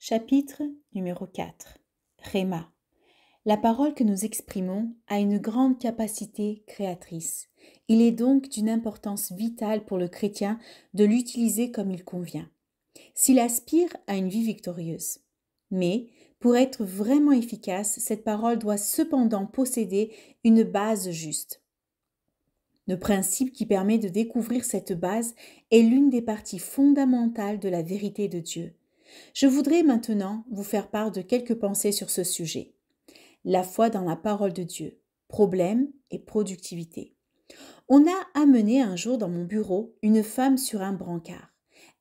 Chapitre numéro 4. Rhéma. La parole que nous exprimons a une grande capacité créatrice. Il est donc d'une importance vitale pour le chrétien de l'utiliser comme il convient, s'il aspire à une vie victorieuse. Mais, pour être vraiment efficace, cette parole doit cependant posséder une base juste. Le principe qui permet de découvrir cette base est l'une des parties fondamentales de la vérité de Dieu. Je voudrais maintenant vous faire part de quelques pensées sur ce sujet. La foi dans la parole de Dieu, problème et productivité. On a amené un jour dans mon bureau une femme sur un brancard.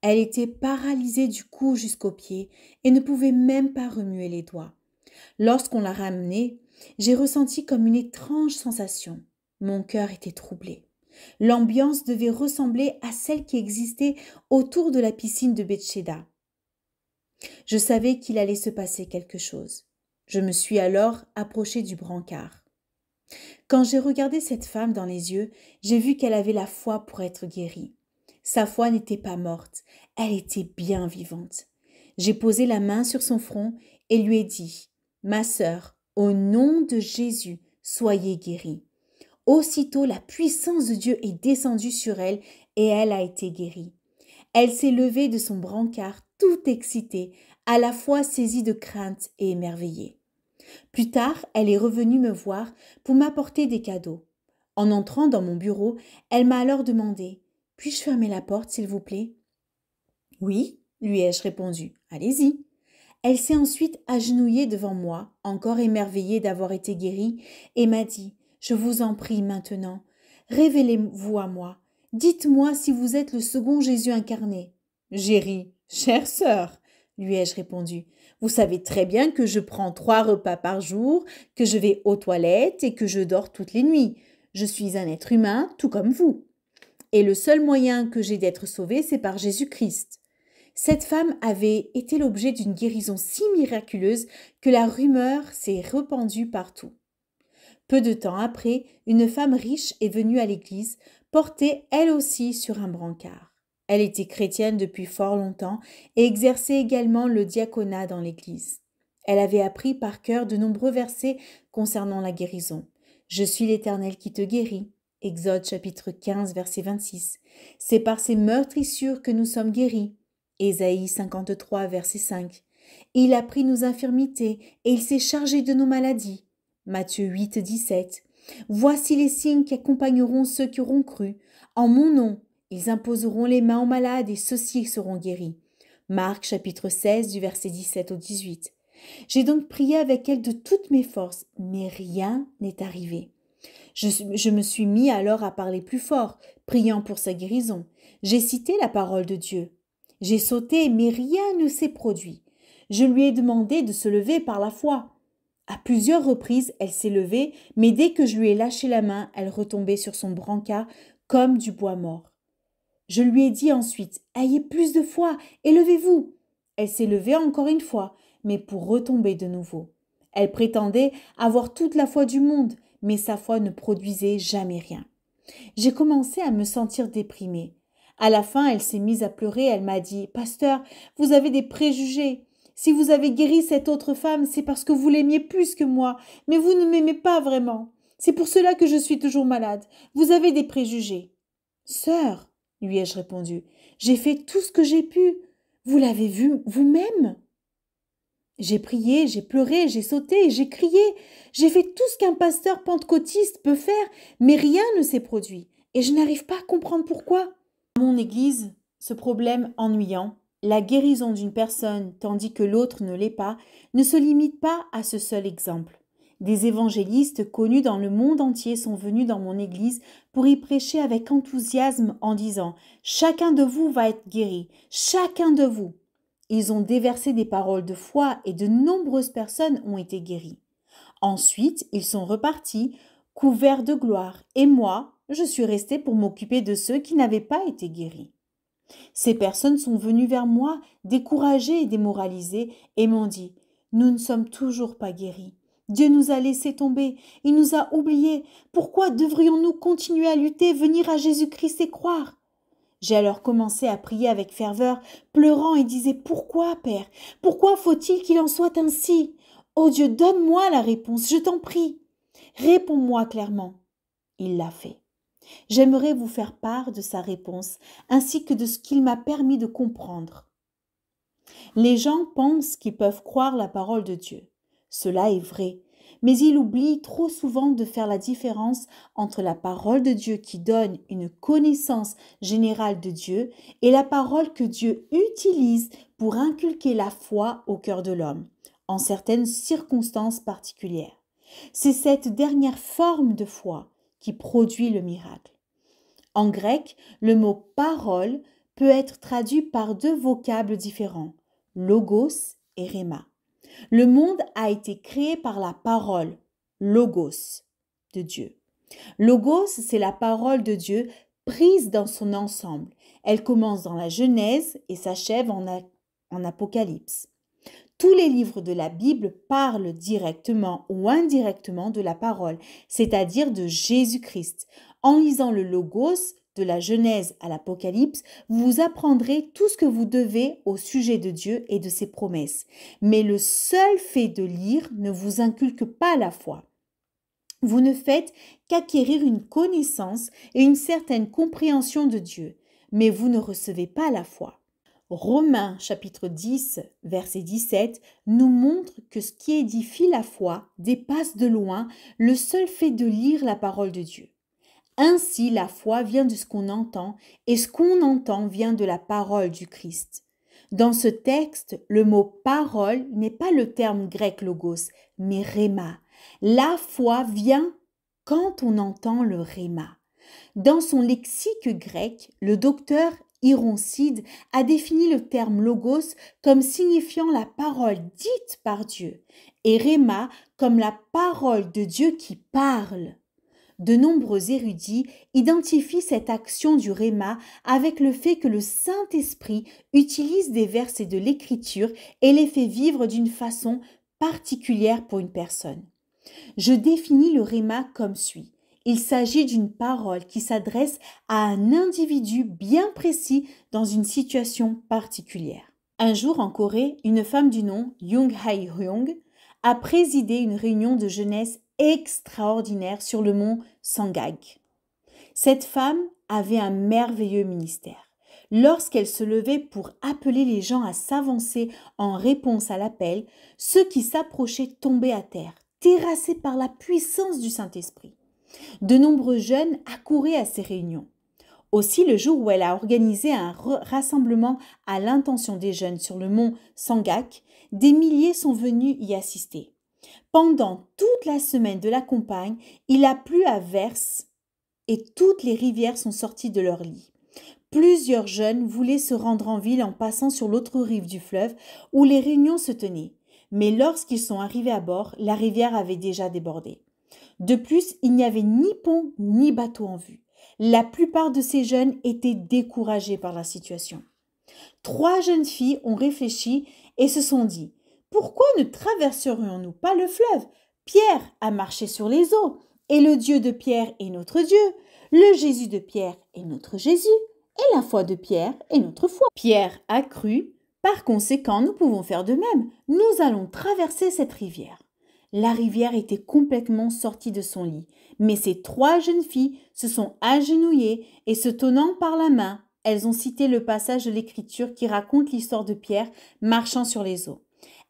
Elle était paralysée du cou jusqu'aux pieds et ne pouvait même pas remuer les doigts. Lorsqu'on l'a ramenée, j'ai ressenti comme une étrange sensation. Mon cœur était troublé. L'ambiance devait ressembler à celle qui existait autour de la piscine de Bethesda. Je savais qu'il allait se passer quelque chose. Je me suis alors approchée du brancard. Quand j'ai regardé cette femme dans les yeux, j'ai vu qu'elle avait la foi pour être guérie. Sa foi n'était pas morte, elle était bien vivante. J'ai posé la main sur son front et lui ai dit « Ma sœur, au nom de Jésus, soyez guérie. » Aussitôt, la puissance de Dieu est descendue sur elle et elle a été guérie. Elle s'est levée de son brancard toute excitée, à la fois saisie de crainte et émerveillée. Plus tard, elle est revenue me voir pour m'apporter des cadeaux. En entrant dans mon bureau, elle m'a alors demandé « Puis-je fermer la porte, s'il vous plaît ?» « Oui, lui ai-je répondu. « Allez-y. » Elle s'est ensuite agenouillée devant moi, encore émerveillée d'avoir été guérie, et m'a dit « Je vous en prie maintenant, révélez-vous à moi. Dites-moi si vous êtes le second Jésus incarné. » J'ai ri. « Chère sœur, lui ai-je répondu, vous savez très bien que je prends 3 repas par jour, que je vais aux toilettes et que je dors toutes les nuits. Je suis un être humain, tout comme vous. Et le seul moyen que j'ai d'être sauvée, c'est par Jésus-Christ. » Cette femme avait été l'objet d'une guérison si miraculeuse que la rumeur s'est répandue partout. Peu de temps après, une femme riche est venue à l'église, portée elle aussi sur un brancard. Elle était chrétienne depuis fort longtemps et exerçait également le diaconat dans l'église. Elle avait appris par cœur de nombreux versets concernant la guérison. « Je suis l'Éternel qui te guérit » Exode chapitre 15 verset 26. « C'est par ses meurtrissures que nous sommes guéris » Ésaïe 53 verset 5. « Il a pris nos infirmités et il s'est chargé de nos maladies » Matthieu 8 17. « Voici les signes qui accompagneront ceux qui auront cru. En mon nom, ils imposeront les mains aux malades et ceux-ci seront guéris. » Marc chapitre 16 du verset 17 au 18. J'ai donc prié avec elle de toutes mes forces, mais rien n'est arrivé. Je me suis mis alors à parler plus fort, priant pour sa guérison. J'ai cité la parole de Dieu. J'ai sauté, mais rien ne s'est produit. Je lui ai demandé de se lever par la foi. À plusieurs reprises, elle s'est levée, mais dès que je lui ai lâché la main, elle retombait sur son brancard comme du bois mort. Je lui ai dit ensuite « Ayez plus de foi et levez-vous !» Elle s'est levée encore une fois, mais pour retomber de nouveau. Elle prétendait avoir toute la foi du monde, mais sa foi ne produisait jamais rien. J'ai commencé à me sentir déprimée. À la fin, elle s'est mise à pleurer, elle m'a dit « Pasteur, vous avez des préjugés. Si vous avez guéri cette autre femme, c'est parce que vous l'aimiez plus que moi, mais vous ne m'aimez pas vraiment. C'est pour cela que je suis toujours malade. Vous avez des préjugés. » « Sœur, lui ai-je répondu, j'ai fait tout ce que j'ai pu. Vous l'avez vu vous-même. J'ai prié, j'ai pleuré, j'ai sauté, j'ai crié. J'ai fait tout ce qu'un pasteur pentecôtiste peut faire, mais rien ne s'est produit. Et je n'arrive pas à comprendre pourquoi. Dans mon église, ce problème ennuyant, la guérison d'une personne tandis que l'autre ne l'est pas, ne se limite pas à ce seul exemple. Des évangélistes connus dans le monde entier sont venus dans mon église pour y prêcher avec enthousiasme en disant « Chacun de vous va être guéri, chacun de vous ». Ils ont déversé des paroles de foi et de nombreuses personnes ont été guéries. Ensuite, ils sont repartis, couverts de gloire, et moi, je suis restée pour m'occuper de ceux qui n'avaient pas été guéris. Ces personnes sont venues vers moi, découragées et démoralisées, et m'ont dit « Nous ne sommes toujours pas guéris. Dieu nous a laissé tomber, il nous a oubliés. Pourquoi devrions-nous continuer à lutter, venir à Jésus-Christ et croire ?» J'ai alors commencé à prier avec ferveur, pleurant et disais: Pourquoi, Père? Pourquoi faut-il qu'il en soit ainsi? Oh Dieu, donne-moi la réponse, je t'en prie. Réponds-moi clairement. Il l'a fait. J'aimerais vous faire part de sa réponse, ainsi que de ce qu'il m'a permis de comprendre. Les gens pensent qu'ils peuvent croire la parole de Dieu. Cela est vrai, mais ils oublient trop souvent de faire la différence entre la parole de Dieu qui donne une connaissance générale de Dieu et la parole que Dieu utilise pour inculquer la foi au cœur de l'homme, en certaines circonstances particulières. C'est cette dernière forme de foi qui produit le miracle. En grec, le mot parole peut être traduit par deux vocables différents, logos et rhéma. Le monde a été créé par la parole, logos, de Dieu. Logos, c'est la parole de Dieu prise dans son ensemble. Elle commence dans la Genèse et s'achève en Apocalypse. Tous les livres de la Bible parlent directement ou indirectement de la parole, c'est-à-dire de Jésus-Christ. En lisant le Logos, de la Genèse à l'Apocalypse, vous apprendrez tout ce que vous devez au sujet de Dieu et de ses promesses. Mais le seul fait de lire ne vous inculque pas la foi. Vous ne faites qu'acquérir une connaissance et une certaine compréhension de Dieu, mais vous ne recevez pas la foi. Romains chapitre 10, verset 17 nous montre que ce qui édifie la foi dépasse de loin le seul fait de lire la parole de Dieu. Ainsi, la foi vient de ce qu'on entend et ce qu'on entend vient de la parole du Christ. Dans ce texte, le mot parole n'est pas le terme grec logos, mais rhéma. La foi vient quand on entend le rhéma. Dans son lexique grec, le docteur Ironcide a défini le terme logos comme signifiant la parole dite par Dieu et rhéma comme la parole de Dieu qui parle. De nombreux érudits identifient cette action du rhéma avec le fait que le Saint-Esprit utilise des versets de l'Écriture et les fait vivre d'une façon particulière pour une personne. Je définis le rhéma comme suit. Il s'agit d'une parole qui s'adresse à un individu bien précis dans une situation particulière. Un jour en Corée, une femme du nom Young Hae-hyung a présidé une réunion de jeunesse extraordinaire sur le mont Sangak. Cette femme avait un merveilleux ministère. Lorsqu'elle se levait pour appeler les gens à s'avancer en réponse à l'appel, ceux qui s'approchaient tombaient à terre, terrassés par la puissance du Saint-Esprit. De nombreux jeunes accouraient à ces réunions. Aussi, le jour où elle a organisé un rassemblement à l'intention des jeunes sur le mont Sangak, des milliers sont venus y assister. Pendant toute la semaine de la campagne, il a plu à verse et toutes les rivières sont sorties de leur lit. Plusieurs jeunes voulaient se rendre en ville en passant sur l'autre rive du fleuve où les réunions se tenaient. Mais lorsqu'ils sont arrivés à bord, la rivière avait déjà débordé. De plus, il n'y avait ni pont ni bateau en vue. La plupart de ces jeunes étaient découragés par la situation. 3 jeunes filles ont réfléchi et se sont dit: pourquoi ne traverserions-nous pas le fleuve? Pierre a marché sur les eaux, et le Dieu de Pierre est notre Dieu, le Jésus de Pierre est notre Jésus, et la foi de Pierre est notre foi. Pierre a cru, par conséquent nous pouvons faire de même, nous allons traverser cette rivière. La rivière était complètement sortie de son lit, mais ces 3 jeunes filles se sont agenouillées et se tenant par la main, elles ont cité le passage de l'Écriture qui raconte l'histoire de Pierre marchant sur les eaux.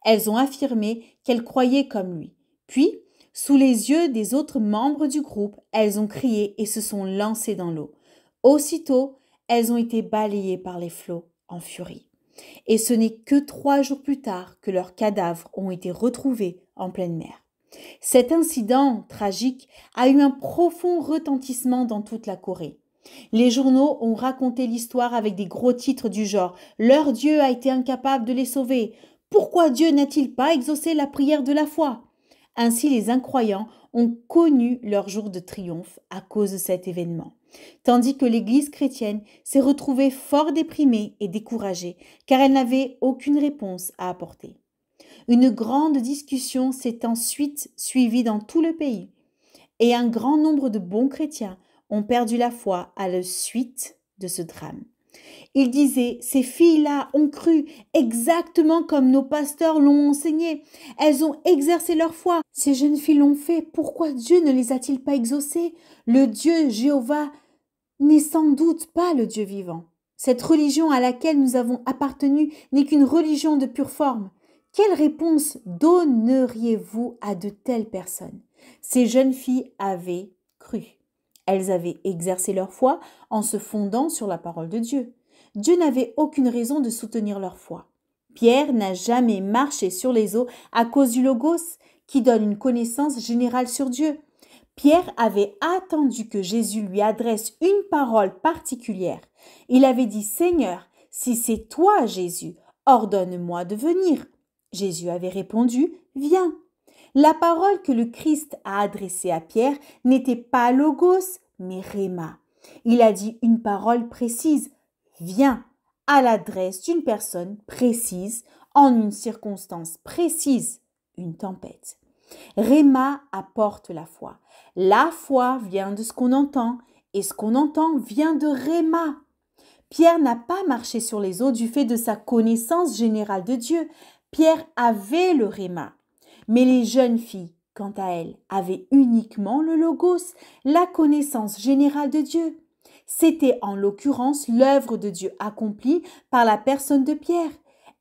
Elles ont affirmé qu'elles croyaient comme lui. Puis, sous les yeux des autres membres du groupe, elles ont crié et se sont lancées dans l'eau. Aussitôt, elles ont été balayées par les flots en furie. Et ce n'est que 3 jours plus tard que leurs cadavres ont été retrouvés en pleine mer. Cet incident tragique a eu un profond retentissement dans toute la Corée. Les journaux ont raconté l'histoire avec des gros titres du genre « Leur Dieu a été incapable de les sauver »,« Pourquoi Dieu n'a-t-il pas exaucé la prière de la foi ?» Ainsi, les incroyants ont connu leur jour de triomphe à cause de cet événement, tandis que l'Église chrétienne s'est retrouvée fort déprimée et découragée, car elle n'avait aucune réponse à apporter. Une grande discussion s'est ensuite suivie dans tout le pays, et un grand nombre de bons chrétiens ont perdu la foi à la suite de ce drame. Il disait, ces filles-là ont cru exactement comme nos pasteurs l'ont enseigné. Elles ont exercé leur foi. Ces jeunes filles l'ont fait. Pourquoi Dieu ne les a-t-il pas exaucées? Le Dieu Jéhovah n'est sans doute pas le Dieu vivant. Cette religion à laquelle nous avons appartenu n'est qu'une religion de pure forme. Quelle réponse donneriez-vous à de telles personnes? Ces jeunes filles avaient cru. Elles avaient exercé leur foi en se fondant sur la parole de Dieu. Dieu n'avait aucune raison de soutenir leur foi. Pierre n'a jamais marché sur les eaux à cause du Logos, qui donne une connaissance générale sur Dieu. Pierre avait attendu que Jésus lui adresse une parole particulière. Il avait dit « Seigneur, si c'est toi, Jésus, ordonne-moi de venir. » Jésus avait répondu « Viens ». La parole que le Christ a adressée à Pierre n'était pas Logos, mais Rhéma. Il a dit une parole précise « Viens » à l'adresse d'une personne précise, en une circonstance précise, une tempête. Rhéma apporte la foi. La foi vient de ce qu'on entend et ce qu'on entend vient de Rhéma. Pierre n'a pas marché sur les eaux du fait de sa connaissance générale de Dieu. Pierre avait le Rhéma. Mais les jeunes filles, quant à elles, avaient uniquement le Logos, la connaissance générale de Dieu. C'était en l'occurrence l'œuvre de Dieu accomplie par la personne de Pierre.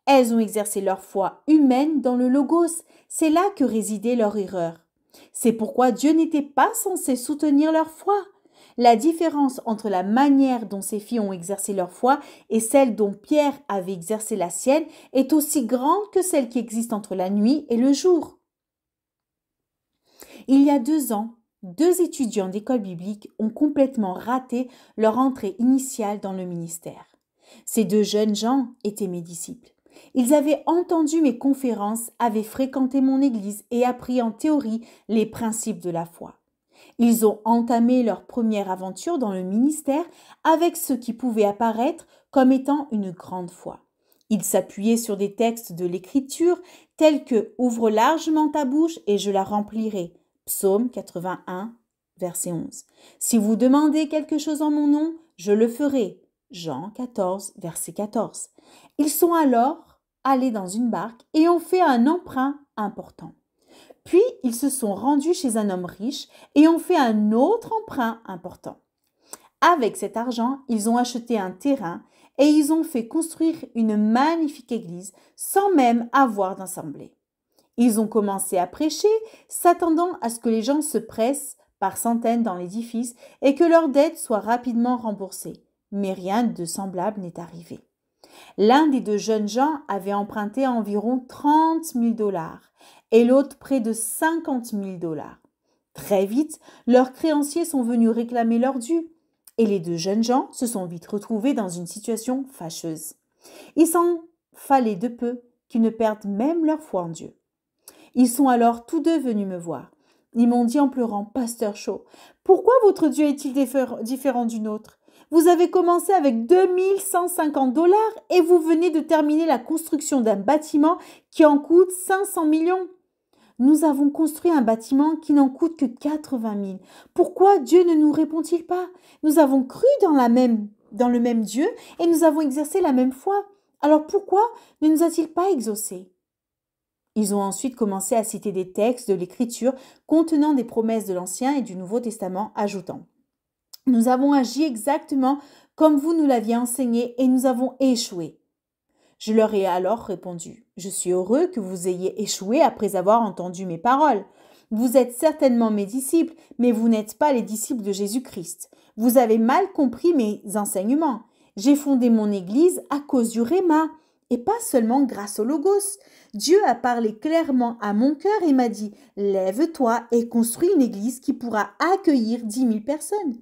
Elles ont exercé leur foi humaine dans le Logos. C'est là que résidait leur erreur. C'est pourquoi Dieu n'était pas censé soutenir leur foi. La différence entre la manière dont ces filles ont exercé leur foi et celle dont Pierre avait exercé la sienne est aussi grande que celle qui existe entre la nuit et le jour. Il y a 2 ans, 2 étudiants d'école biblique ont complètement raté leur entrée initiale dans le ministère. Ces 2 jeunes gens étaient mes disciples. Ils avaient entendu mes conférences, avaient fréquenté mon église et appris en théorie les principes de la foi. Ils ont entamé leur première aventure dans le ministère avec ce qui pouvait apparaître comme étant une grande foi. Ils s'appuyaient sur des textes de l'Écriture tels que « Ouvre largement ta bouche et je la remplirai » Psaume 81, verset 11. « Si vous demandez quelque chose en mon nom, je le ferai » Jean 14, verset 14. Ils sont alors allés dans une barque et ont fait un emprunt important. Puis, ils se sont rendus chez un homme riche et ont fait un autre emprunt important. Avec cet argent, ils ont acheté un terrain et ils ont fait construire une magnifique église sans même avoir d'assemblée. Ils ont commencé à prêcher, s'attendant à ce que les gens se pressent par centaines dans l'édifice et que leurs dettes soient rapidement remboursées. Mais rien de semblable n'est arrivé. L'un des 2 jeunes gens avait emprunté environ 30 000 $ et l'autre près de 50 000 $. Très vite, leurs créanciers sont venus réclamer leur dû et les 2 jeunes gens se sont vite retrouvés dans une situation fâcheuse. Il s'en fallait de peu qu'ils ne perdent même leur foi en Dieu. Ils sont alors tous 2 venus me voir. Ils m'ont dit en pleurant, « Pasteur Shaw, pourquoi votre Dieu est-il différent du nôtre? Vous avez commencé avec 2150 $ et vous venez de terminer la construction d'un bâtiment qui en coûte 500 millions. Nous avons construit un bâtiment qui n'en coûte que 80 000. Pourquoi Dieu ne nous répond-il pas? Nous avons cru dans le même Dieu et nous avons exercé la même foi. Alors pourquoi ne nous a-t-il pas exaucés? Ils ont ensuite commencé à citer des textes de l'Écriture contenant des promesses de l'Ancien et du Nouveau Testament, ajoutant « Nous avons agi exactement comme vous nous l'aviez enseigné et nous avons échoué. » Je leur ai alors répondu « Je suis heureux que vous ayez échoué après avoir entendu mes paroles. Vous êtes certainement mes disciples, mais vous n'êtes pas les disciples de Jésus-Christ. Vous avez mal compris mes enseignements. J'ai fondé mon église à cause du Rhéma. Et pas seulement grâce au Logos. Dieu a parlé clairement à mon cœur et m'a dit « Lève-toi et construis une église qui pourra accueillir 10 000 personnes. »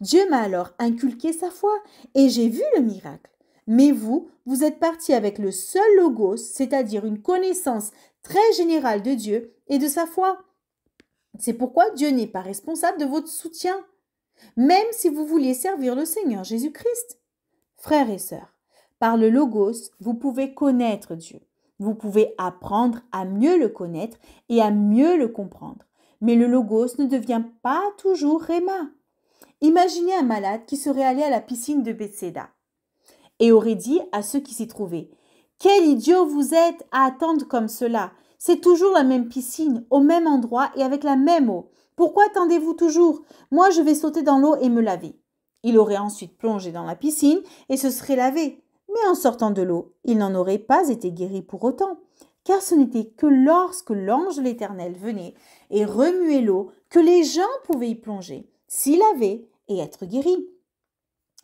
Dieu m'a alors inculqué sa foi et j'ai vu le miracle. Mais vous êtes partis avec le seul Logos, c'est-à-dire une connaissance très générale de Dieu et de sa foi. C'est pourquoi Dieu n'est pas responsable de votre soutien, même si vous vouliez servir le Seigneur Jésus-Christ. Frères et sœurs, par le Logos, vous pouvez connaître Dieu. Vous pouvez apprendre à mieux le connaître et à mieux le comprendre. Mais le Logos ne devient pas toujours Rhéma. Imaginez un malade qui serait allé à la piscine de Bethséda. et aurait dit à ceux qui s'y trouvaient: « Quel idiot vous êtes à attendre comme cela! C'est toujours la même piscine, au même endroit et avec la même eau. Pourquoi attendez-vous toujours? Moi, je vais sauter dans l'eau et me laver. » Il aurait ensuite plongé dans la piscine et se serait lavé. Mais en sortant de l'eau, il n'en aurait pas été guéri pour autant, car ce n'était que lorsque l'ange de l'Éternel venait et remuait l'eau que les gens pouvaient y plonger, s'y laver et être guéris.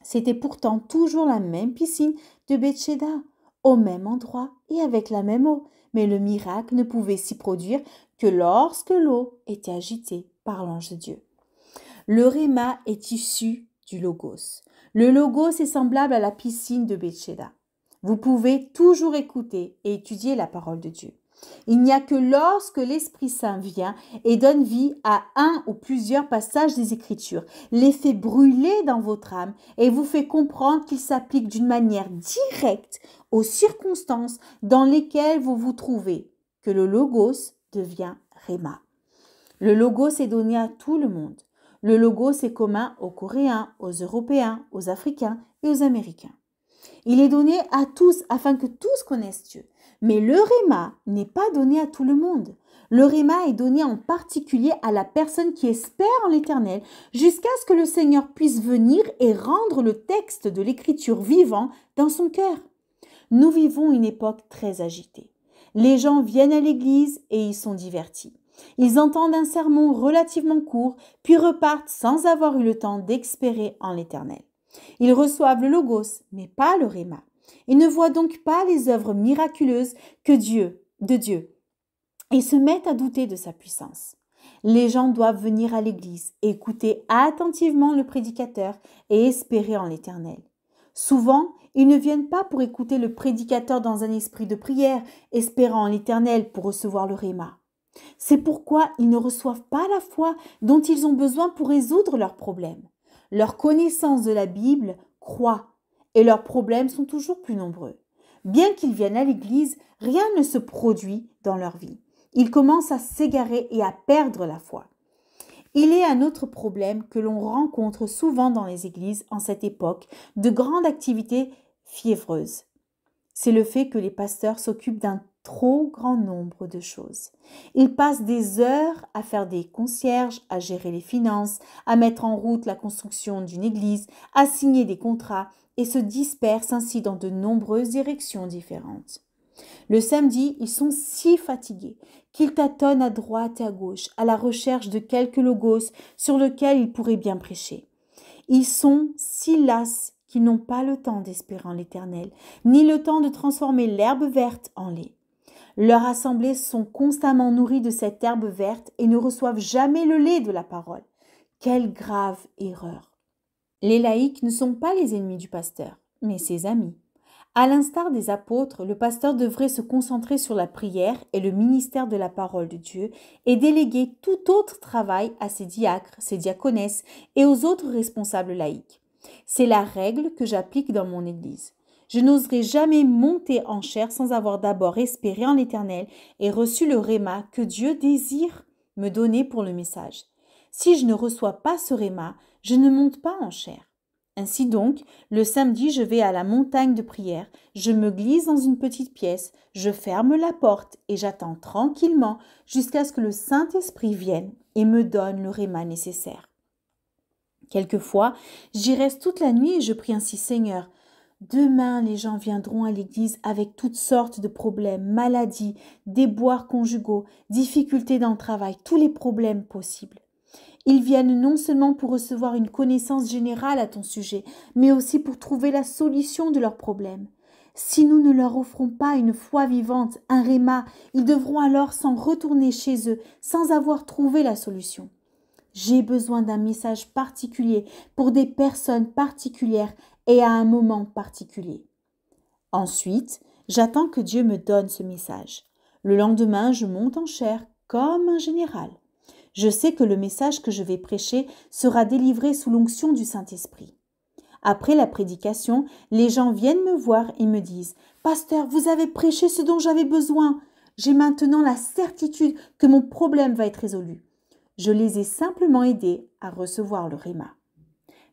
C'était pourtant toujours la même piscine de Bethshéda, au même endroit et avec la même eau, mais le miracle ne pouvait s'y produire que lorsque l'eau était agitée par l'ange de Dieu. Le Réma est issu du Logos. Le Logos est semblable à la piscine de Bethshéda. Vous pouvez toujours écouter et étudier la parole de Dieu. Il n'y a que lorsque l'Esprit Saint vient et donne vie à un ou plusieurs passages des Écritures, les fait brûler dans votre âme et vous fait comprendre qu'ils s'appliquent d'une manière directe aux circonstances dans lesquelles vous vous trouvez, que le Logos devient Réma. Le Logos est donné à tout le monde. Le Logos est commun aux Coréens, aux Européens, aux Africains et aux Américains. Il est donné à tous afin que tous connaissent Dieu. Mais le Réma n'est pas donné à tout le monde. Le Réma est donné en particulier à la personne qui espère en l'Éternel jusqu'à ce que le Seigneur puisse venir et rendre le texte de l'Écriture vivant dans son cœur. Nous vivons une époque très agitée. Les gens viennent à l'église et y sont divertis. Ils entendent un sermon relativement court, puis repartent sans avoir eu le temps d'espérer en l'Éternel. Ils reçoivent le Logos, mais pas le Réma. Ils ne voient donc pas les œuvres miraculeuses de Dieu et se mettent à douter de sa puissance. Les gens doivent venir à l'église, écouter attentivement le prédicateur et espérer en l'Éternel. Souvent, ils ne viennent pas pour écouter le prédicateur dans un esprit de prière, espérant en l'Éternel pour recevoir le Réma. C'est pourquoi ils ne reçoivent pas la foi dont ils ont besoin pour résoudre leurs problèmes. Leur connaissance de la Bible croît et leurs problèmes sont toujours plus nombreux. Bien qu'ils viennent à l'église, rien ne se produit dans leur vie. Ils commencent à s'égarer et à perdre la foi. Il est un autre problème que l'on rencontre souvent dans les églises en cette époque de grande activité fiévreuse. C'est le fait que les pasteurs s'occupent d'un trop grand nombre de choses. Ils passent des heures à faire des concierges, à gérer les finances, à mettre en route la construction d'une église, à signer des contrats et se dispersent ainsi dans de nombreuses directions différentes. Le samedi, ils sont si fatigués qu'ils tâtonnent à droite et à gauche à la recherche de quelques logos sur lesquels ils pourraient bien prêcher. Ils sont si las qu'ils n'ont pas le temps d'espérer en l'Éternel, ni le temps de transformer l'herbe verte en lait. Leurs assemblées sont constamment nourries de cette herbe verte et ne reçoivent jamais le lait de la parole. Quelle grave erreur! Les laïcs ne sont pas les ennemis du pasteur, mais ses amis. À l'instar des apôtres, le pasteur devrait se concentrer sur la prière et le ministère de la parole de Dieu et déléguer tout autre travail à ses diacres, ses diaconesses et aux autres responsables laïcs. C'est la règle que j'applique dans mon Église. Je n'oserai jamais monter en chair sans avoir d'abord espéré en l'Éternel et reçu le réma que Dieu désire me donner pour le message. Si je ne reçois pas ce réma, je ne monte pas en chair. Ainsi donc, le samedi, je vais à la montagne de prière, je me glisse dans une petite pièce, je ferme la porte et j'attends tranquillement jusqu'à ce que le Saint-Esprit vienne et me donne le réma nécessaire. Quelquefois, j'y reste toute la nuit et je prie ainsi: Seigneur, demain les gens viendront à l'église avec toutes sortes de problèmes, maladies, déboires conjugaux, difficultés dans le travail, tous les problèmes possibles. Ils viennent non seulement pour recevoir une connaissance générale à ton sujet, mais aussi pour trouver la solution de leurs problèmes. Si nous ne leur offrons pas une foi vivante, un réma, ils devront alors s'en retourner chez eux sans avoir trouvé la solution. J'ai besoin d'un message particulier pour des personnes particulières et à un moment particulier. Ensuite, j'attends que Dieu me donne ce message. Le lendemain, je monte en chair comme un général. Je sais que le message que je vais prêcher sera délivré sous l'onction du Saint-Esprit. Après la prédication, les gens viennent me voir et me disent: « Pasteur, vous avez prêché ce dont j'avais besoin. J'ai maintenant la certitude que mon problème va être résolu. » Je les ai simplement aidés à recevoir le réma.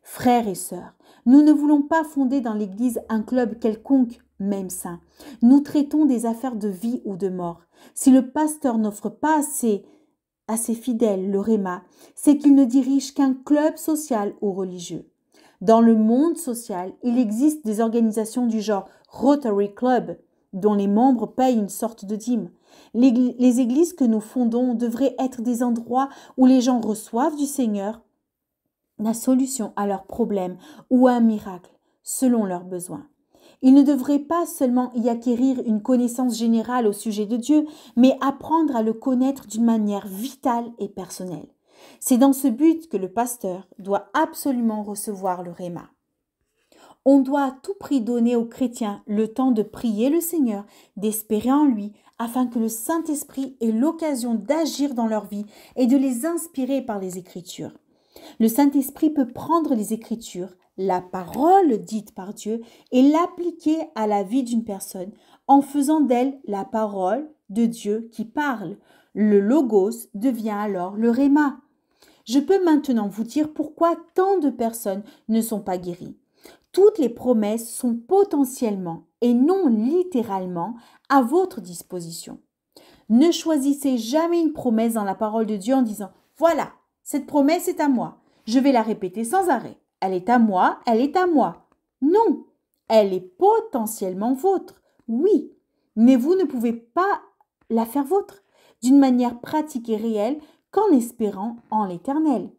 Frères et sœurs, nous ne voulons pas fonder dans l'Église un club quelconque, même saint. Nous traitons des affaires de vie ou de mort. Si le pasteur n'offre pas à ses fidèles le réma, c'est qu'il ne dirige qu'un club social ou religieux. Dans le monde social, il existe des organisations du genre Rotary Club, dont les membres payent une sorte de dîme. Les églises que nous fondons devraient être des endroits où les gens reçoivent du Seigneur la solution à leurs problèmes ou un miracle, selon leurs besoins. Ils ne devraient pas seulement y acquérir une connaissance générale au sujet de Dieu, mais apprendre à le connaître d'une manière vitale et personnelle. C'est dans ce but que le pasteur doit absolument recevoir le réma. On doit à tout prix donner aux chrétiens le temps de prier le Seigneur, d'espérer en lui, afin que le Saint-Esprit ait l'occasion d'agir dans leur vie et de les inspirer par les Écritures. Le Saint-Esprit peut prendre les Écritures, la parole dite par Dieu, et l'appliquer à la vie d'une personne en faisant d'elle la parole de Dieu qui parle. Le logos devient alors le réma. Je peux maintenant vous dire pourquoi tant de personnes ne sont pas guéries. Toutes les promesses sont potentiellement et non littéralement à votre disposition. Ne choisissez jamais une promesse dans la parole de Dieu en disant « Voilà, cette promesse est à moi. Je vais la répéter sans arrêt. Elle est à moi, elle est à moi. » Non, elle est potentiellement vôtre, oui, mais vous ne pouvez pas la faire vôtre d'une manière pratique et réelle qu'en espérant en l'Éternel.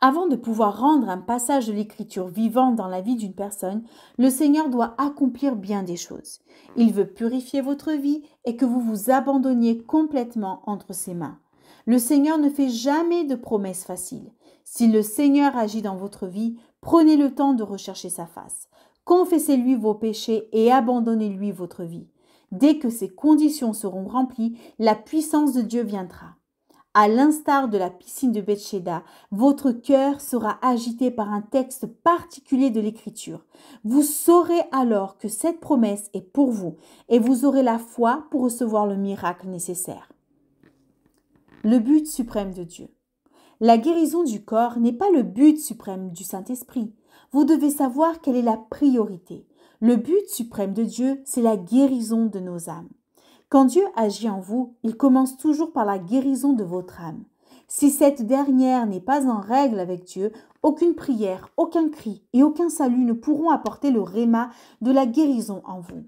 Avant de pouvoir rendre un passage de l'Écriture vivant dans la vie d'une personne, le Seigneur doit accomplir bien des choses. Il veut purifier votre vie et que vous vous abandonniez complètement entre ses mains. Le Seigneur ne fait jamais de promesses faciles. Si le Seigneur agit dans votre vie, prenez le temps de rechercher sa face. Confessez-lui vos péchés et abandonnez-lui votre vie. Dès que ces conditions seront remplies, la puissance de Dieu viendra. À l'instar de la piscine de Bethshéda, votre cœur sera agité par un texte particulier de l'Écriture. Vous saurez alors que cette promesse est pour vous et vous aurez la foi pour recevoir le miracle nécessaire. Le but suprême de Dieu. La guérison du corps n'est pas le but suprême du Saint-Esprit. Vous devez savoir quelle est la priorité. Le but suprême de Dieu, c'est la guérison de nos âmes. Quand Dieu agit en vous, il commence toujours par la guérison de votre âme. Si cette dernière n'est pas en règle avec Dieu, aucune prière, aucun cri et aucun salut ne pourront apporter le réma de la guérison en vous.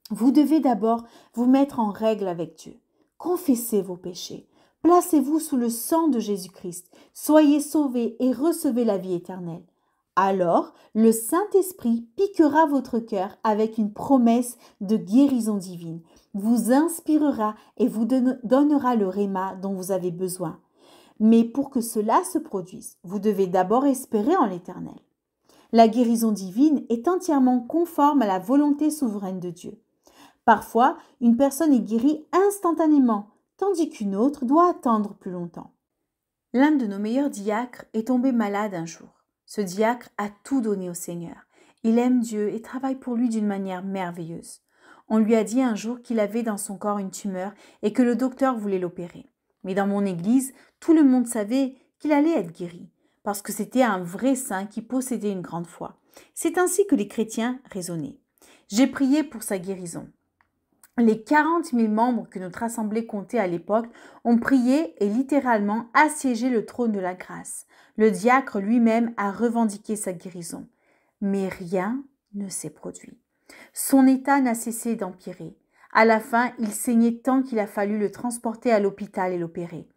Vous devez d'abord vous mettre en règle avec Dieu. Confessez vos péchés. Placez-vous sous le sang de Jésus-Christ. Soyez sauvés et recevez la vie éternelle. Alors, le Saint-Esprit piquera votre cœur avec une promesse de guérison divine, vous inspirera et vous donnera le réma dont vous avez besoin. Mais pour que cela se produise, vous devez d'abord espérer en l'Éternel. La guérison divine est entièrement conforme à la volonté souveraine de Dieu. Parfois, une personne est guérie instantanément, tandis qu'une autre doit attendre plus longtemps. L'un de nos meilleurs diacres est tombé malade un jour. Ce diacre a tout donné au Seigneur. Il aime Dieu et travaille pour lui d'une manière merveilleuse. On lui a dit un jour qu'il avait dans son corps une tumeur et que le docteur voulait l'opérer. Mais dans mon église, tout le monde savait qu'il allait être guéri, parce que c'était un vrai saint qui possédait une grande foi. C'est ainsi que les chrétiens raisonnaient. J'ai prié pour sa guérison. Les 40 000 membres que notre assemblée comptait à l'époque ont prié et littéralement assiégé le trône de la grâce. Le diacre lui-même a revendiqué sa guérison. Mais rien ne s'est produit. Son état n'a cessé d'empirer. À la fin, il saignait tant qu'il a fallu le transporter à l'hôpital et l'opérer.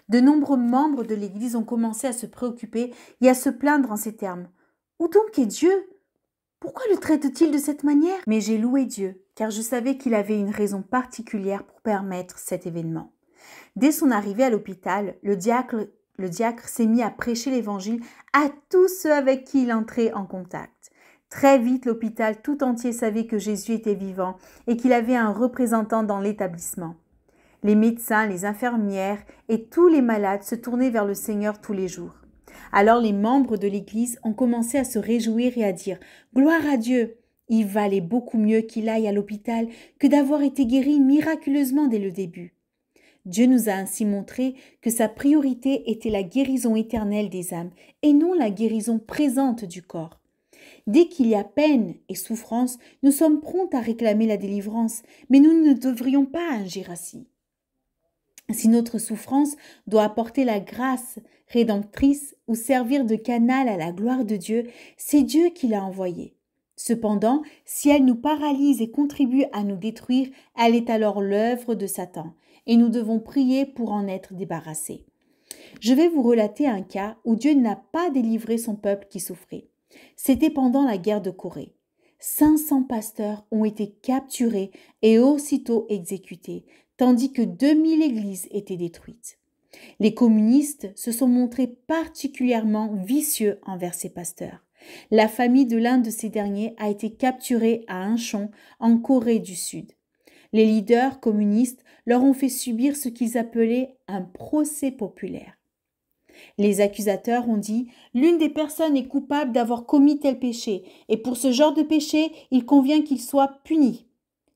De nombreux membres de l'Église ont commencé à se préoccuper et à se plaindre en ces termes. « Où donc est Dieu ? Pourquoi le traite-t-il de cette manière ?» Mais j'ai loué Dieu, car je savais qu'il avait une raison particulière pour permettre cet événement. Dès son arrivée à l'hôpital, le diacre s'est mis à prêcher l'Évangile à tous ceux avec qui il entrait en contact. Très vite, l'hôpital tout entier savait que Jésus était vivant et qu'il avait un représentant dans l'établissement. Les médecins, les infirmières et tous les malades se tournaient vers le Seigneur tous les jours. Alors les membres de l'Église ont commencé à se réjouir et à dire « Gloire à Dieu ! Il valait beaucoup mieux qu'il aille à l'hôpital que d'avoir été guéri miraculeusement dès le début. » Dieu nous a ainsi montré que sa priorité était la guérison éternelle des âmes et non la guérison présente du corps. Dès qu'il y a peine et souffrance, nous sommes prompts à réclamer la délivrance, mais nous ne devrions pas agir ainsi. Si notre souffrance doit apporter la grâce rédemptrice ou servir de canal à la gloire de Dieu, c'est Dieu qui l'a envoyée. Cependant, si elle nous paralyse et contribue à nous détruire, elle est alors l'œuvre de Satan, et nous devons prier pour en être débarrassés. Je vais vous relater un cas où Dieu n'a pas délivré son peuple qui souffrait. C'était pendant la guerre de Corée. 500 pasteurs ont été capturés et aussitôt exécutés, tandis que 2000 églises étaient détruites. Les communistes se sont montrés particulièrement vicieux envers ces pasteurs. La famille de l'un de ces derniers a été capturée à Incheon, en Corée du Sud. Les leaders communistes leur ont fait subir ce qu'ils appelaient un procès populaire. Les accusateurs ont dit « L'une des personnes est coupable d'avoir commis tel péché, et pour ce genre de péché, il convient qu'il soit puni. »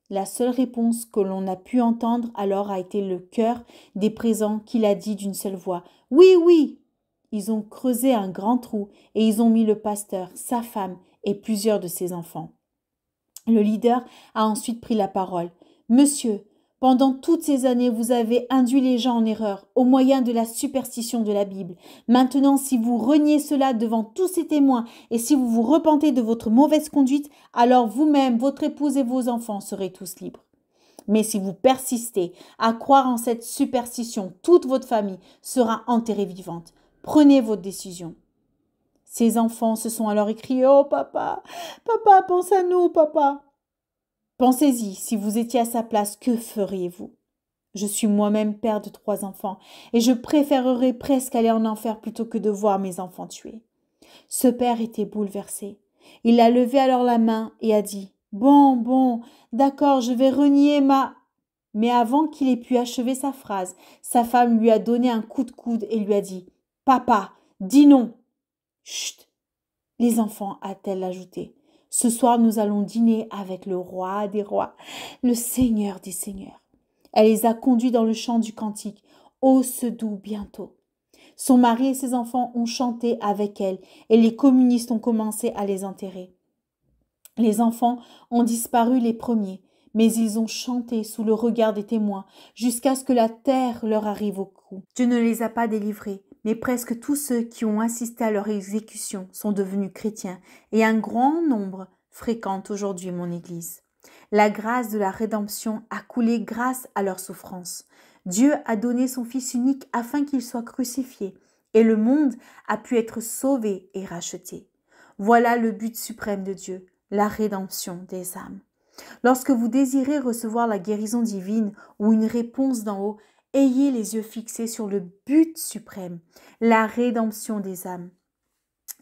La seule réponse que l'on a pu entendre alors a été le cœur des présents qui l'a dit d'une seule voix « Oui, oui !» Ils ont creusé un grand trou et ils ont mis le pasteur, sa femme et plusieurs de ses enfants. Le leader a ensuite pris la parole. « Monsieur, pendant toutes ces années, vous avez induit les gens en erreur au moyen de la superstition de la Bible. Maintenant, si vous reniez cela devant tous ces témoins et si vous vous repentez de votre mauvaise conduite, alors vous-même, votre épouse et vos enfants serez tous libres. Mais si vous persistez à croire en cette superstition, toute votre famille sera enterrée vivante. Prenez votre décision. » Ces enfants se sont alors écriés « Oh papa, papa, pense à nous, papa !» Pensez-y, si vous étiez à sa place, que feriez-vous? Je suis moi-même père de 3 enfants et je préférerais presque aller en enfer plutôt que de voir mes enfants tués. Ce père était bouleversé. Il a levé alors la main et a dit « Bon, d'accord, je vais renier ma… » Mais avant qu'il ait pu achever sa phrase, sa femme lui a donné un coup de coude et lui a dit « Papa, dis non !»« Chut !» Les enfants, a-t-elle ajouté. Ce soir, nous allons dîner avec le roi des rois, le Seigneur des seigneurs. Elle les a conduits dans le chant du cantique. Ô ce doux bientôt. Son mari et ses enfants ont chanté avec elle et les communistes ont commencé à les enterrer. Les enfants ont disparu les premiers, mais ils ont chanté sous le regard des témoins jusqu'à ce que la terre leur arrive au cou. Dieu ne les a pas délivrés, mais presque tous ceux qui ont assisté à leur exécution sont devenus chrétiens et un grand nombre fréquentent aujourd'hui mon Église. La grâce de la rédemption a coulé grâce à leur souffrance. Dieu a donné son Fils unique afin qu'il soit crucifié et le monde a pu être sauvé et racheté. Voilà le but suprême de Dieu, la rédemption des âmes. Lorsque vous désirez recevoir la guérison divine ou une réponse d'en haut, ayez les yeux fixés sur le but suprême, la rédemption des âmes.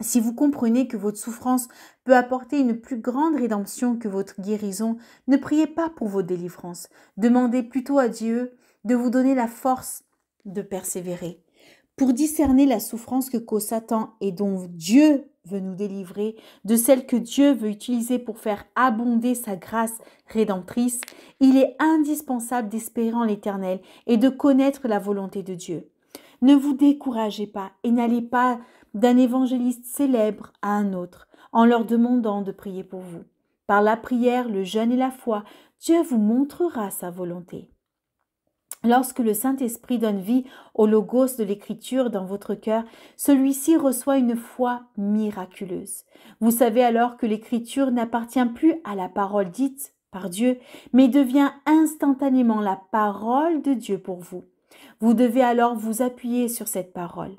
Si vous comprenez que votre souffrance peut apporter une plus grande rédemption que votre guérison, ne priez pas pour vos délivrances. Demandez plutôt à Dieu de vous donner la force de persévérer. Pour discerner la souffrance que cause Satan et dont Dieu veut nous délivrer, de celle que Dieu veut utiliser pour faire abonder sa grâce rédemptrice, il est indispensable d'espérer en l'Éternel et de connaître la volonté de Dieu. Ne vous découragez pas et n'allez pas d'un évangéliste célèbre à un autre en leur demandant de prier pour vous. Par la prière, le jeûne et la foi, Dieu vous montrera sa volonté. Lorsque le Saint-Esprit donne vie au logos de l'Écriture dans votre cœur, celui-ci reçoit une foi miraculeuse. Vous savez alors que l'Écriture n'appartient plus à la parole dite par Dieu, mais devient instantanément la parole de Dieu pour vous. Vous devez alors vous appuyer sur cette parole.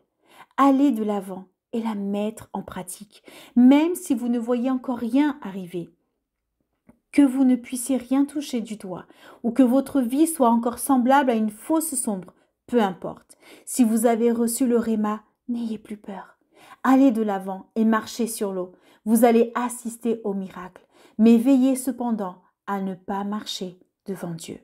Allez de l'avant et la mettre en pratique, même si vous ne voyez encore rien arriver. Que vous ne puissiez rien toucher du doigt, ou que votre vie soit encore semblable à une fosse sombre, peu importe. Si vous avez reçu le Réma, n'ayez plus peur. Allez de l'avant et marchez sur l'eau. Vous allez assister au miracle, mais veillez cependant à ne pas marcher devant Dieu.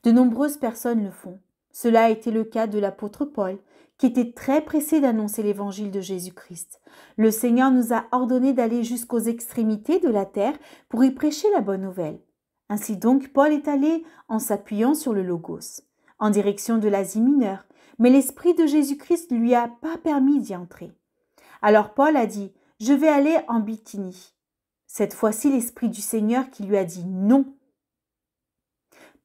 De nombreuses personnes le font. Cela a été le cas de l'apôtre Paul, qui était très pressé d'annoncer l'évangile de Jésus-Christ. Le Seigneur nous a ordonné d'aller jusqu'aux extrémités de la terre pour y prêcher la bonne nouvelle. Ainsi donc, Paul est allé en s'appuyant sur le Logos. en direction de l'Asie mineure, mais l'Esprit de Jésus-Christ ne lui a pas permis d'y entrer. Alors Paul a dit « Je vais aller en Bithynie ». Cette fois-ci, l'Esprit du Seigneur qui lui a dit « Non ».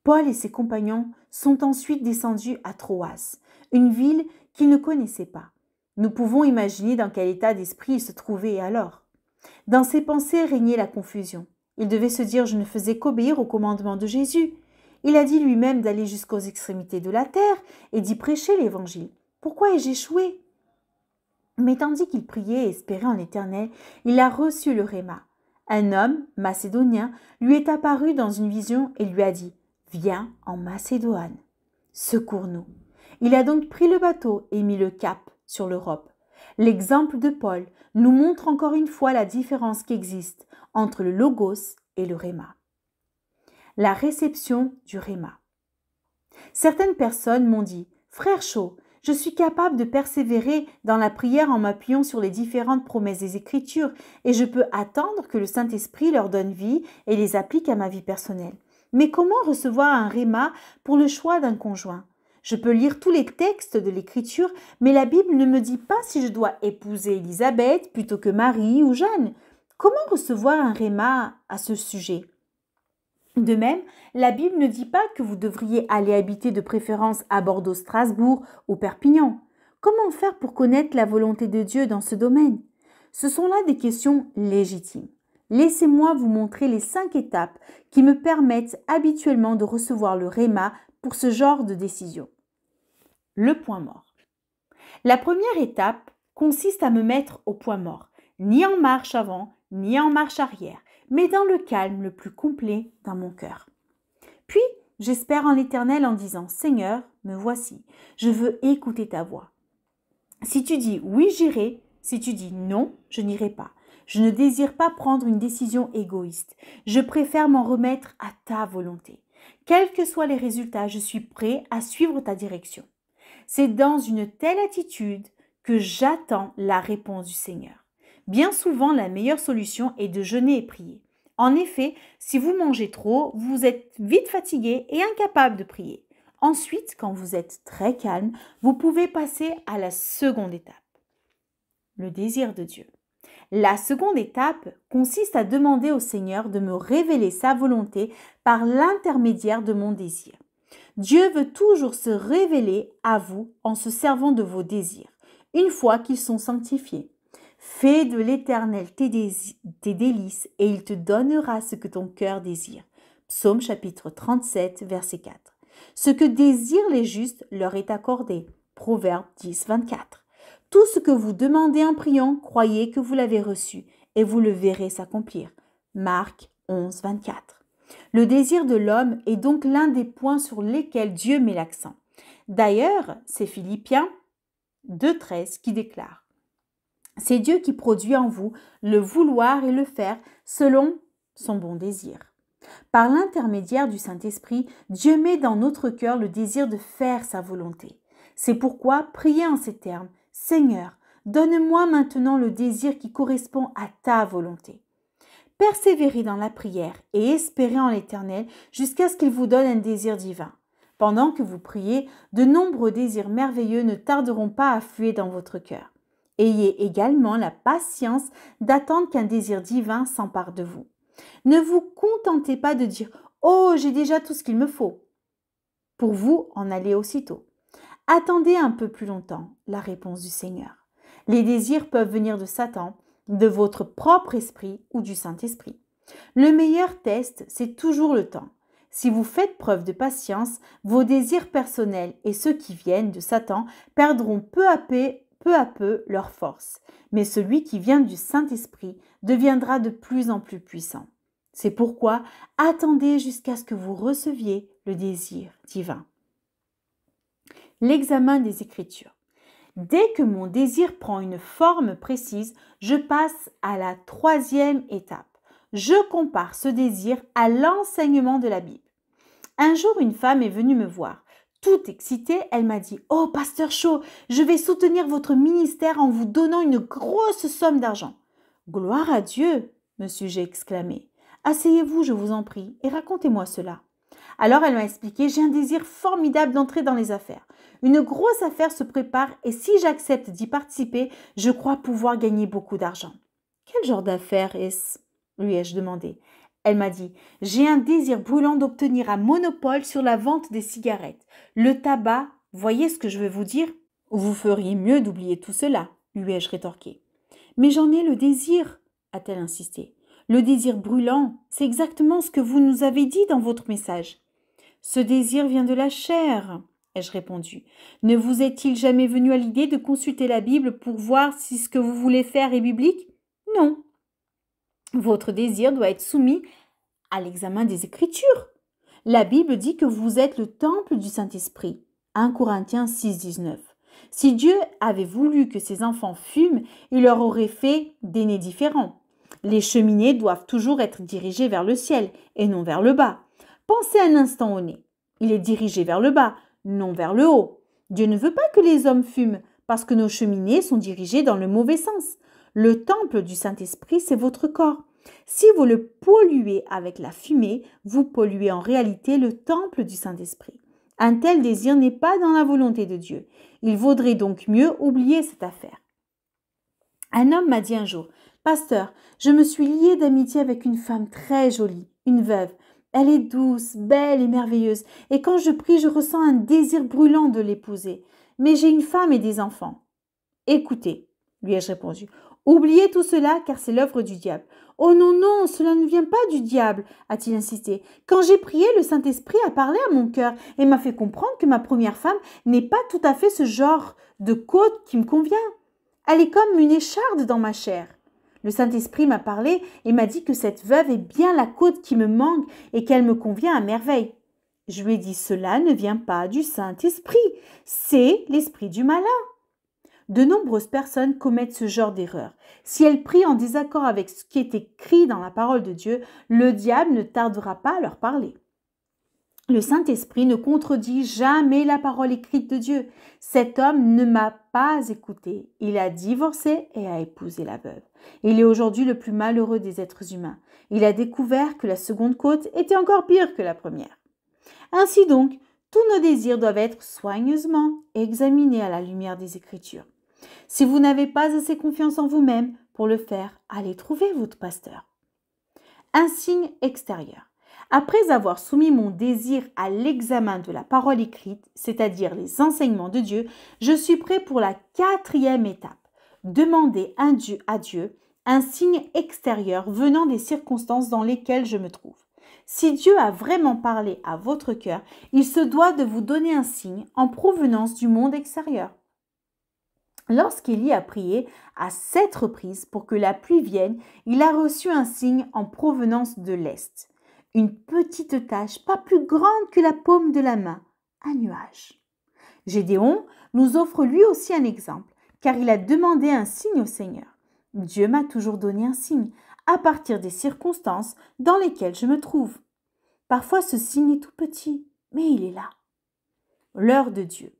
Paul et ses compagnons sont ensuite descendus à Troas, une ville qu'ils ne connaissaient pas. Nous pouvons imaginer dans quel état d'esprit il se trouvait alors. Dans ses pensées régnait la confusion. Il devait se dire « Je ne faisais qu'obéir au commandement de Jésus ». Il a dit lui-même d'aller jusqu'aux extrémités de la terre et d'y prêcher l'Évangile. Pourquoi ai-je échoué? Mais tandis qu'il priait et espérait en l'Éternel, il a reçu le Réma. Un homme, macédonien, lui est apparu dans une vision et lui a dit « Viens en Macédoine, secours-nous ». Il a donc pris le bateau et mis le cap sur l'Europe. L'exemple de Paul nous montre encore une fois la différence qui existe entre le logos et le Réma. La réception du Réma. Certaines personnes m'ont dit « Frère Shaw, je suis capable de persévérer dans la prière en m'appuyant sur les différentes promesses des Écritures et je peux attendre que le Saint-Esprit leur donne vie et les applique à ma vie personnelle. Mais comment recevoir un Réma pour le choix d'un conjoint? Je peux lire tous les textes de l'Écriture, mais la Bible ne me dit pas si je dois épouser Élisabeth plutôt que Marie ou Jeanne. Comment recevoir un Réma à ce sujet? De même, la Bible ne dit pas que vous devriez aller habiter de préférence à Bordeaux, Strasbourg ou Perpignan. Comment faire pour connaître la volonté de Dieu dans ce domaine? Ce sont là des questions légitimes. Laissez-moi vous montrer les 5 étapes qui me permettent habituellement de recevoir le Réma pour ce genre de décision. Le point mort. La première étape consiste à me mettre au point mort, ni en marche avant, ni en marche arrière, mais dans le calme le plus complet dans mon cœur. Puis, j'espère en l'Éternel en disant « Seigneur, me voici, je veux écouter ta voix. » Si tu dis « Oui, j'irai », si tu dis « Non, je n'irai pas », je ne désire pas prendre une décision égoïste. Je préfère m'en remettre à ta volonté. Quels que soient les résultats, je suis prêt à suivre ta direction. C'est dans une telle attitude que j'attends la réponse du Seigneur. Bien souvent, la meilleure solution est de jeûner et prier. En effet, si vous mangez trop, vous êtes vite fatigué et incapable de prier. Ensuite, quand vous êtes très calme, vous pouvez passer à la seconde étape. Le désir de Dieu. La seconde étape consiste à demander au Seigneur de me révéler sa volonté par l'intermédiaire de mon désir. Dieu veut toujours se révéler à vous en se servant de vos désirs, une fois qu'ils sont sanctifiés. Fais de l'Éternel tes délices et il te donnera ce que ton cœur désire. Psaume chapitre 37, verset 4. Ce que désirent les justes leur est accordé. Proverbe 10, 24. Tout ce que vous demandez en priant, croyez que vous l'avez reçu et vous le verrez s'accomplir. Marc 11, 24. Le désir de l'homme est donc l'un des points sur lesquels Dieu met l'accent. D'ailleurs, c'est Philippiens 2,13 qui déclare « C'est Dieu qui produit en vous le vouloir et le faire selon son bon désir. » Par l'intermédiaire du Saint-Esprit, Dieu met dans notre cœur le désir de faire sa volonté. C'est pourquoi priez en ces termes « Seigneur, donne-moi maintenant le désir qui correspond à ta volonté. » Persévérez dans la prière et espérez en l'Éternel jusqu'à ce qu'il vous donne un désir divin. Pendant que vous priez, de nombreux désirs merveilleux ne tarderont pas à affluer dans votre cœur. Ayez également la patience d'attendre qu'un désir divin s'empare de vous. Ne vous contentez pas de dire « Oh, j'ai déjà tout ce qu'il me faut » pour vous en aller aussitôt. Attendez un peu plus longtemps la réponse du Seigneur. Les désirs peuvent venir de Satan, de votre propre esprit ou du Saint-Esprit. Le meilleur test, c'est toujours le temps. Si vous faites preuve de patience, vos désirs personnels et ceux qui viennent de Satan perdront peu à peu leur force. Mais celui qui vient du Saint-Esprit deviendra de plus en plus puissant. C'est pourquoi attendez jusqu'à ce que vous receviez le désir divin. L'examen des Écritures. Dès que mon désir prend une forme précise, je passe à la 3e étape. Je compare ce désir à l'enseignement de la Bible. Un jour, une femme est venue me voir. Toute excitée, elle m'a dit « Oh, pasteur Shaw, je vais soutenir votre ministère en vous donnant une grosse somme d'argent. » « Gloire à Dieu !» me suis-je exclamé. « Asseyez-vous, je vous en prie, et racontez-moi cela. » Alors elle m'a expliqué, j'ai un désir formidable d'entrer dans les affaires. Une grosse affaire se prépare et si j'accepte d'y participer, je crois pouvoir gagner beaucoup d'argent. Quel genre d'affaire est-ce? Lui ai-je demandé. Elle m'a dit, j'ai un désir brûlant d'obtenir un monopole sur la vente des cigarettes. Le tabac, voyez ce que je veux vous dire? Vous feriez mieux d'oublier tout cela, lui ai-je rétorqué. Mais j'en ai le désir, a-t-elle insisté. Le désir brûlant, c'est exactement ce que vous nous avez dit dans votre message. Ce désir vient de la chair, ai-je répondu. Ne vous est-il jamais venu à l'idée de consulter la Bible pour voir si ce que vous voulez faire est biblique? Non. Votre désir doit être soumis à l'examen des Écritures. La Bible dit que vous êtes le temple du Saint-Esprit. 1 Corinthiens 6, 19. Si Dieu avait voulu que ses enfants fument, il leur aurait fait des nez différents. Les cheminées doivent toujours être dirigées vers le ciel et non vers le bas. Pensez un instant au nez. Il est dirigé vers le bas, non vers le haut. Dieu ne veut pas que les hommes fument parce que nos cheminées sont dirigées dans le mauvais sens. Le temple du Saint-Esprit, c'est votre corps. Si vous le polluez avec la fumée, vous polluez en réalité le temple du Saint-Esprit. Un tel désir n'est pas dans la volonté de Dieu. Il vaudrait donc mieux oublier cette affaire. Un homme m'a dit un jour, « Pasteur, je me suis lié d'amitié avec une femme très jolie, une veuve. Elle est douce, belle et merveilleuse, et quand je prie, je ressens un désir brûlant de l'épouser. Mais j'ai une femme et des enfants. » Écoutez, lui ai-je répondu, oubliez tout cela car c'est l'œuvre du diable. Oh non, non, cela ne vient pas du diable, a-t-il insisté. Quand j'ai prié, le Saint-Esprit a parlé à mon cœur et m'a fait comprendre que ma première femme n'est pas tout à fait ce genre de côte qui me convient. Elle est comme une écharde dans ma chair. Le Saint-Esprit m'a parlé et m'a dit que cette veuve est bien la côte qui me manque et qu'elle me convient à merveille. Je lui ai dit, cela ne vient pas du Saint-Esprit, c'est l'esprit du malin. De nombreuses personnes commettent ce genre d'erreur. Si elles prient en désaccord avec ce qui est écrit dans la parole de Dieu, le diable ne tardera pas à leur parler. Le Saint-Esprit ne contredit jamais la parole écrite de Dieu. Cet homme ne m'a pas écouté. Il a divorcé et a épousé la veuve. Il est aujourd'hui le plus malheureux des êtres humains. Il a découvert que la seconde côte était encore pire que la première. Ainsi donc, tous nos désirs doivent être soigneusement examinés à la lumière des Écritures. Si vous n'avez pas assez confiance en vous-même pour le faire, allez trouver votre pasteur. Un signe extérieur. Après avoir soumis mon désir à l'examen de la parole écrite, c'est-à-dire les enseignements de Dieu, je suis prêt pour la 4e étape. Demander à Dieu un signe extérieur venant des circonstances dans lesquelles je me trouve. Si Dieu a vraiment parlé à votre cœur, il se doit de vous donner un signe en provenance du monde extérieur. Lorsqu'Élie a prié à 7 reprises pour que la pluie vienne, il a reçu un signe en provenance de l'Est. Une petite tache, pas plus grande que la paume de la main, un nuage. Gédéon nous offre lui aussi un exemple, car il a demandé un signe au Seigneur. Dieu m'a toujours donné un signe, à partir des circonstances dans lesquelles je me trouve. Parfois ce signe est tout petit, mais il est là. L'heure de Dieu.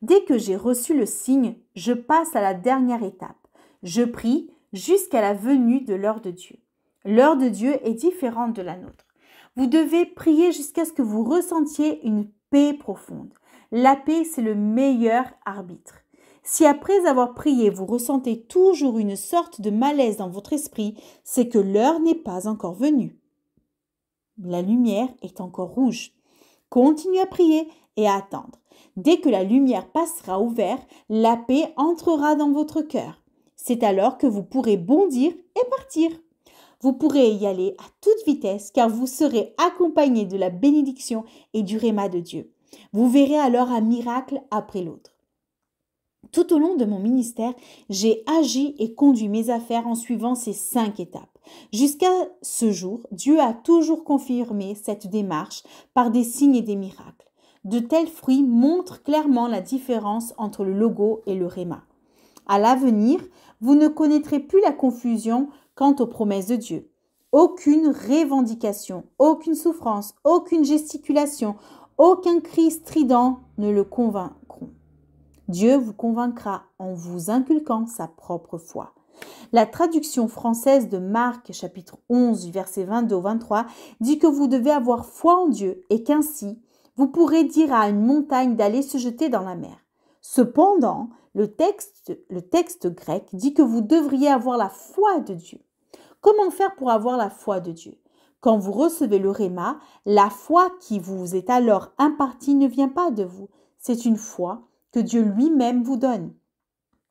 Dès que j'ai reçu le signe, je passe à la dernière étape. Je prie jusqu'à la venue de l'heure de Dieu. L'heure de Dieu est différente de la nôtre. Vous devez prier jusqu'à ce que vous ressentiez une paix profonde. La paix, c'est le meilleur arbitre. Si après avoir prié, vous ressentez toujours une sorte de malaise dans votre esprit, c'est que l'heure n'est pas encore venue. La lumière est encore rouge. Continuez à prier et à attendre. Dès que la lumière passera au vert, la paix entrera dans votre cœur. C'est alors que vous pourrez bondir et partir. Vous pourrez y aller à toute vitesse car vous serez accompagné de la bénédiction et du réma de Dieu. Vous verrez alors un miracle après l'autre. Tout au long de mon ministère, j'ai agi et conduit mes affaires en suivant ces 5 étapes. Jusqu'à ce jour, Dieu a toujours confirmé cette démarche par des signes et des miracles. De tels fruits montrent clairement la différence entre le logo et le réma. À l'avenir, vous ne connaîtrez plus la confusion quant aux promesses de Dieu. Aucune revendication, aucune souffrance, aucune gesticulation, aucun cri strident ne le convaincront. Dieu vous convaincra en vous inculquant sa propre foi. La traduction française de Marc, chapitre 11, verset 22 au 23, dit que vous devez avoir foi en Dieu et qu'ainsi, vous pourrez dire à une montagne d'aller se jeter dans la mer. Cependant, le texte grec dit que vous devriez avoir la foi de Dieu. Comment faire pour avoir la foi de Dieu? Quand vous recevez le réma, la foi qui vous est alors impartie ne vient pas de vous. C'est une foi que Dieu lui-même vous donne.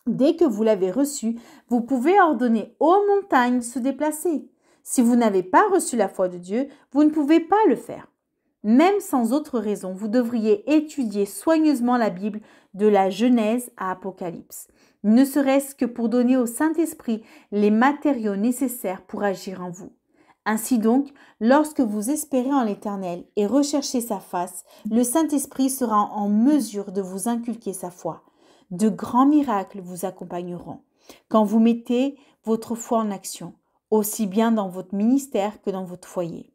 Dès que vous l'avez reçu, vous pouvez ordonner aux montagnes de se déplacer. Si vous n'avez pas reçu la foi de Dieu, vous ne pouvez pas le faire. Même sans autre raison, vous devriez étudier soigneusement la Bible de la Genèse à Apocalypse, ne serait-ce que pour donner au Saint-Esprit les matériaux nécessaires pour agir en vous. Ainsi donc, lorsque vous espérez en l'Éternel et recherchez sa face, le Saint-Esprit sera en mesure de vous inculquer sa foi. De grands miracles vous accompagneront quand vous mettez votre foi en action, aussi bien dans votre ministère que dans votre foyer.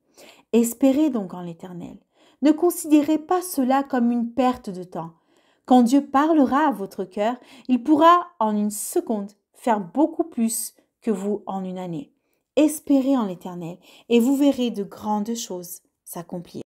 Espérez donc en l'Éternel. Ne considérez pas cela comme une perte de temps. Quand Dieu parlera à votre cœur, il pourra en une seconde faire beaucoup plus que vous en une année. Espérez en l'Éternel et vous verrez de grandes choses s'accomplir.